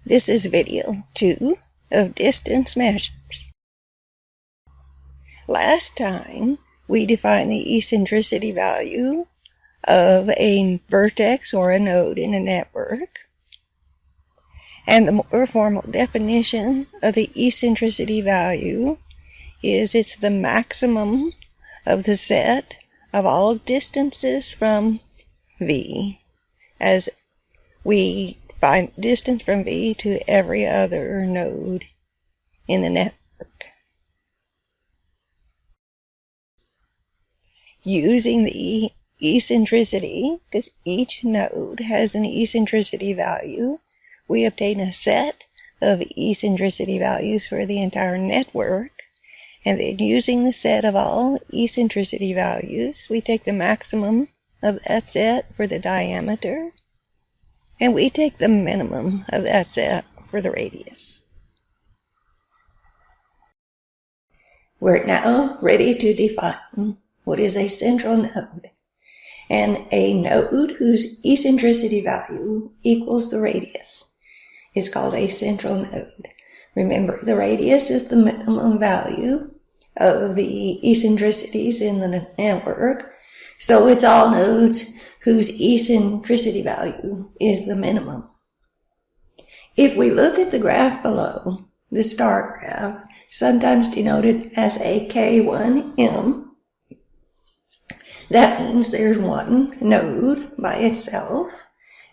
This is video 2 of distance measures. Last time, we defined the eccentricity value of a vertex or a node in a network. And the more formal definition of the eccentricity value is it's the maximum of the set of all distances from V, as we find distance from V to every other node in the network. Using the eccentricity, because each node has an eccentricity value, we obtain a set of eccentricity values for the entire network. And then using the set of all eccentricity values, we take the maximum of that set for the diameter, and we take the minimum of that set for the radius. We're now ready to define what is a central node. And a node whose eccentricity value equals the radius is called a central node. Remember, the radius is the minimum value of the eccentricities in the network, so it's all nodes whose eccentricity value is the minimum. If we look at the graph below, the star graph, sometimes denoted as a K1M, that means there's one node by itself,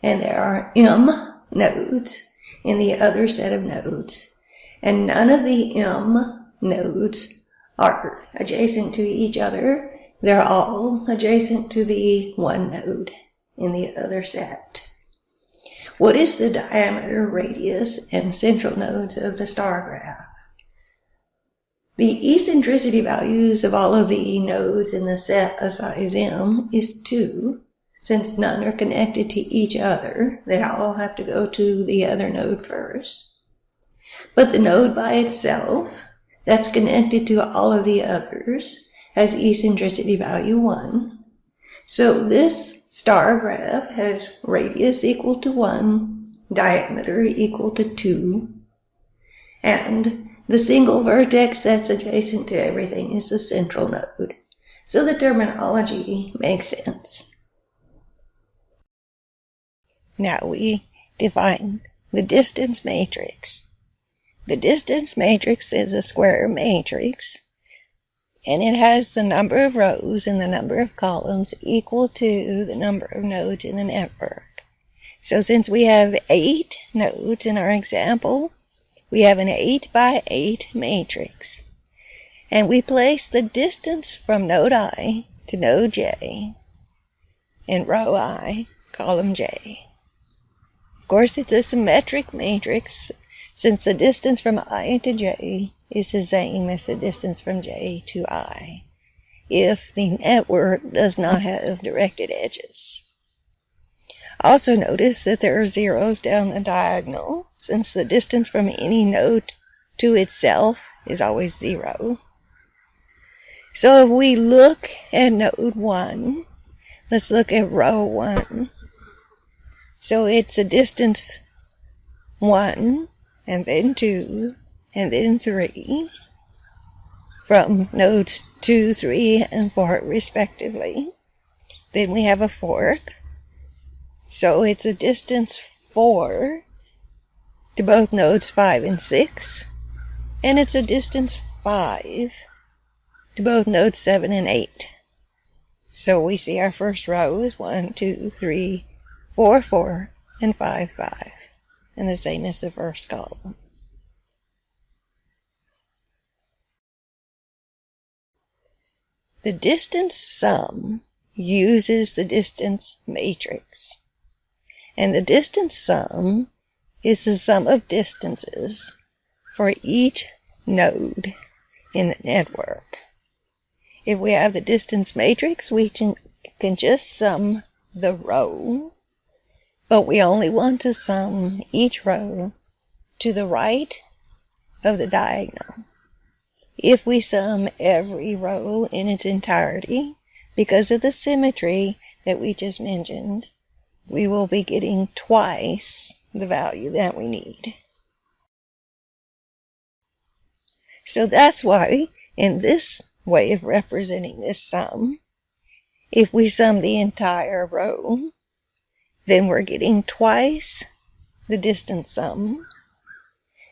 and there are M nodes in the other set of nodes. And none of the M nodes are adjacent to each other. They're all adjacent to the one node in the other set. What is the diameter, radius, and central nodes of the star graph? The eccentricity values of all of the nodes in the set of size M is 2. Since none are connected to each other, they all have to go to the other node first. But the node by itself, that's connected to all of the others, has eccentricity value 1. So this star graph has radius equal to 1, diameter equal to 2, and the single vertex that's adjacent to everything is the central node. So the terminology makes sense. Now we define the distance matrix. The distance matrix is a square matrix, and it has the number of rows and the number of columns equal to the number of nodes in the network. So since we have 8 nodes in our example, we have an 8 by 8 matrix. And we place the distance from node I to node J in row I, column J. Of course, it's a symmetric matrix, since the distance from I to J is the same as the distance from J to I, if the network does not have directed edges. Also notice that there are zeros down the diagonal, since the distance from any node to itself is always 0. So if we look at node 1, let's look at row 1. So it's a distance 1, and then 2, and then 3, from nodes 2, 3, and 4 respectively. Then we have a fork. So it's a distance 4 to both nodes 5 and 6, and it's a distance 5 to both nodes 7 and 8. So we see our first row is 1, 2, 3, 4, 4, and 5, 5, and the same as the first column. The distance sum uses the distance matrix. And the distance sum is the sum of distances for each node in the network. If we have the distance matrix, we can just sum the row, but we only want to sum each row to the right of the diagonal. If we sum every row in its entirety, because of the symmetry that we just mentioned, we will be getting twice the value that we need. So that's why, in this way of representing this sum, if we sum the entire row, then we're getting twice the distance sum,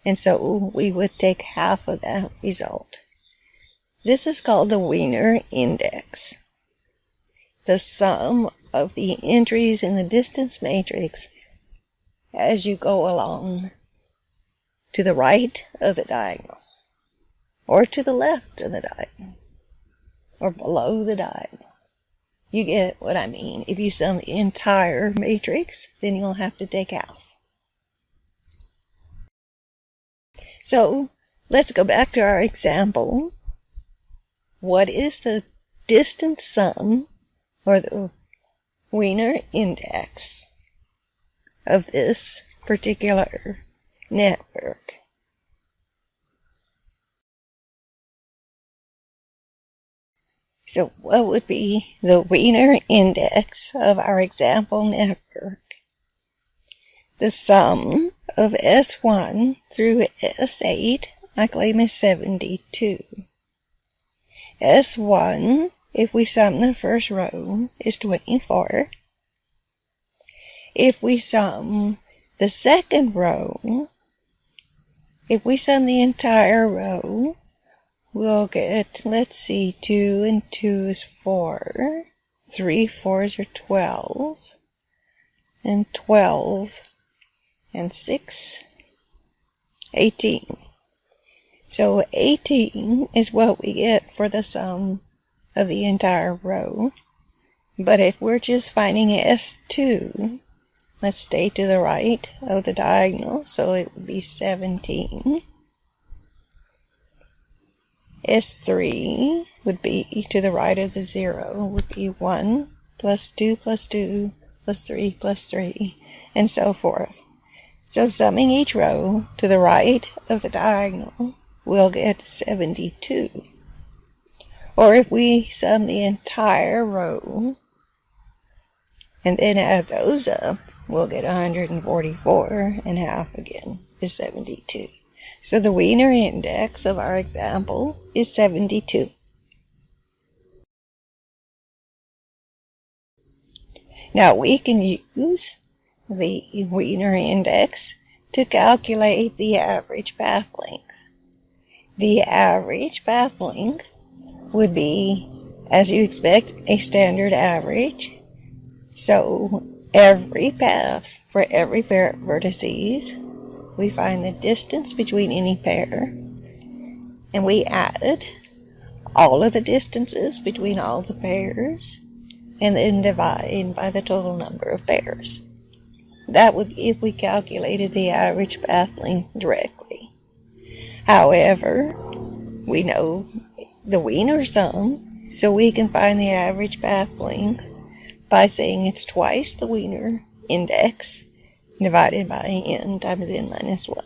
and so we would take half of that result. This is called the Wiener index. The sum of the entries in the distance matrix as you go along to the right of the diagonal, or to the left of the diagonal, or below the diagonal. You get what I mean. If you sum the entire matrix, then you'll have to take half. So, let's go back to our example. What is the distance sum, or the Wiener index, of this particular network? So what would be the Wiener index of our example network? The sum of S1 through S8, I claim, is 72. S1, if we sum the first row, is 24. If we sum the second row, if we sum the entire row, we'll get, let's see, 2 and 2 is 4. 3 4s are 12. And 12 and 6, 18. So 18 is what we get for the sum of the entire row. But if we're just finding S2, let's stay to the right of the diagonal, so it would be 17. S3 would be to the right of the 0, would be 1 plus 2 plus 2 plus 3 plus 3, and so forth. So summing each row to the right of the diagonal, we'll get 72. Or if we sum the entire row and then add those up, we'll get 144, and half again is 72. So the Wiener index of our example is 72. Now we can use the Wiener index to calculate the average path length. The average path length would be, as you expect, a standard average. So every path for every pair of vertices, we find the distance between any pair, and we add all of the distances between all the pairs, and then divide by the total number of pairs. That would be if we calculated the average path length directly. However, we know the Wiener sum, so we can find the average path length by saying it's twice the Wiener index divided by n times n minus 1.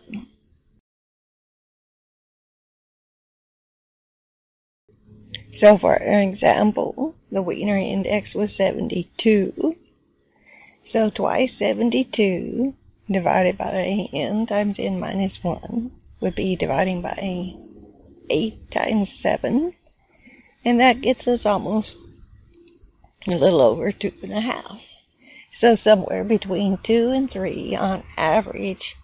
So for our example, the Wiener index was 72. So twice 72 divided by n times n minus 1 would be dividing by 8 times 7. And that gets us almost a little over 2.5. So somewhere between 2 and 3 on average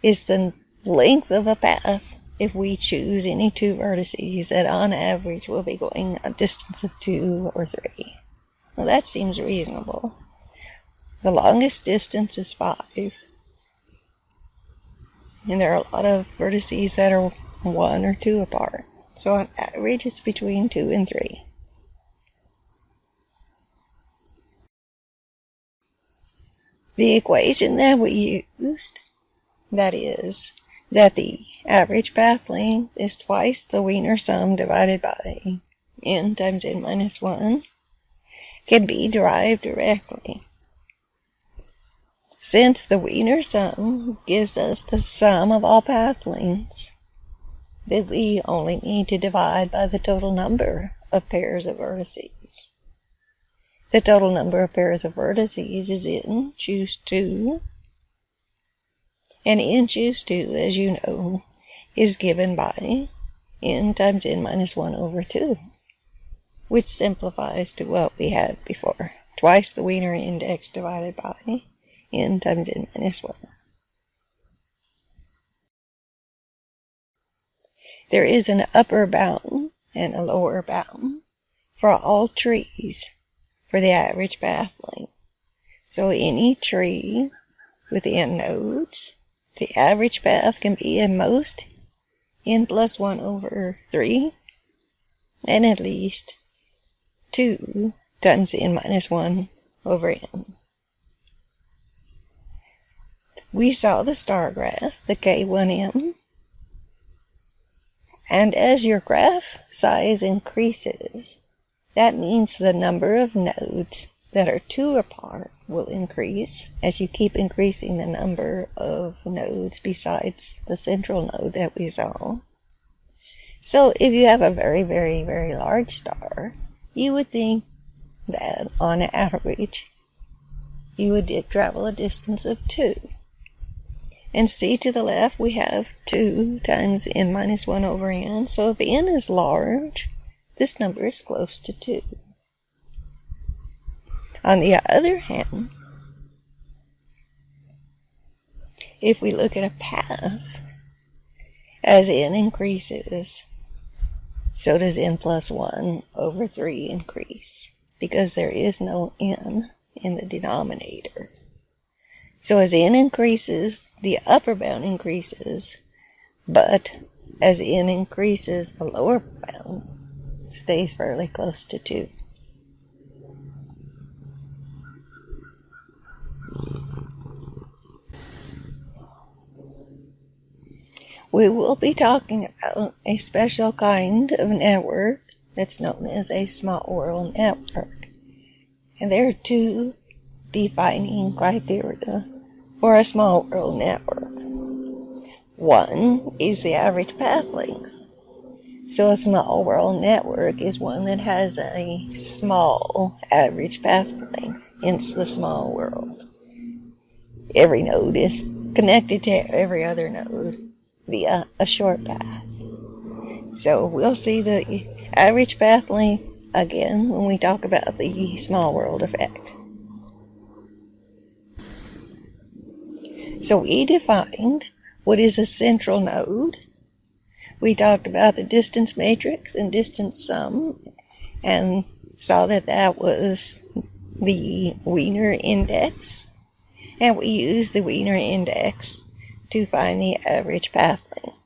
is the length of a path if we choose any two vertices that on average will be going a distance of 2 or 3. Well, that seems reasonable. The longest distance is 5. And there are a lot of vertices that are 1 or 2 apart. So on average it's between 2 and 3. The equation that we used, that is, that the average path length is twice the Wiener sum divided by n times n minus 1, can be derived directly. Since the Wiener sum gives us the sum of all path lengths, then we only need to divide by the total number of pairs of vertices. The total number of pairs of vertices is n, choose 2. And inches, too, as you know, is given by n times n minus 1 over 2, which simplifies to what we had before. Twice the Wiener index divided by n times n minus 1. There is an upper bound and a lower bound for all trees for the average path length. So any tree with n nodes, the average path can be at most n plus 1 over 3, and at least 2 times n minus 1 over n. We saw the star graph, the K1M, and as your graph size increases, that means the number of nodes that are 2 apart will increase as you keep increasing the number of nodes besides the central node that we saw. So if you have a very, very, very large star, you would think that on average you would travel a distance of 2. And see to the left we have 2 times n minus 1 over n. So if n is large, this number is close to 2. On the other hand, if we look at a path, as n increases, so does n plus 1 over 3 increase, because there is no n in the denominator. So as n increases, the upper bound increases, but as n increases, the lower bound stays fairly close to 2. We will be talking about a special kind of network that's known as a small world network. And there are 2 defining criteria for a small world network. One is the average path length. So a small world network is one that has a small average path length, hence the small world. Every node is connected to every other node via a short path. So we'll see the average path length again when we talk about the small world effect. So we defined what is a central node. We talked about the distance matrix and distance sum and saw that that was the Wiener index. And we used the Wiener index to find the average path length.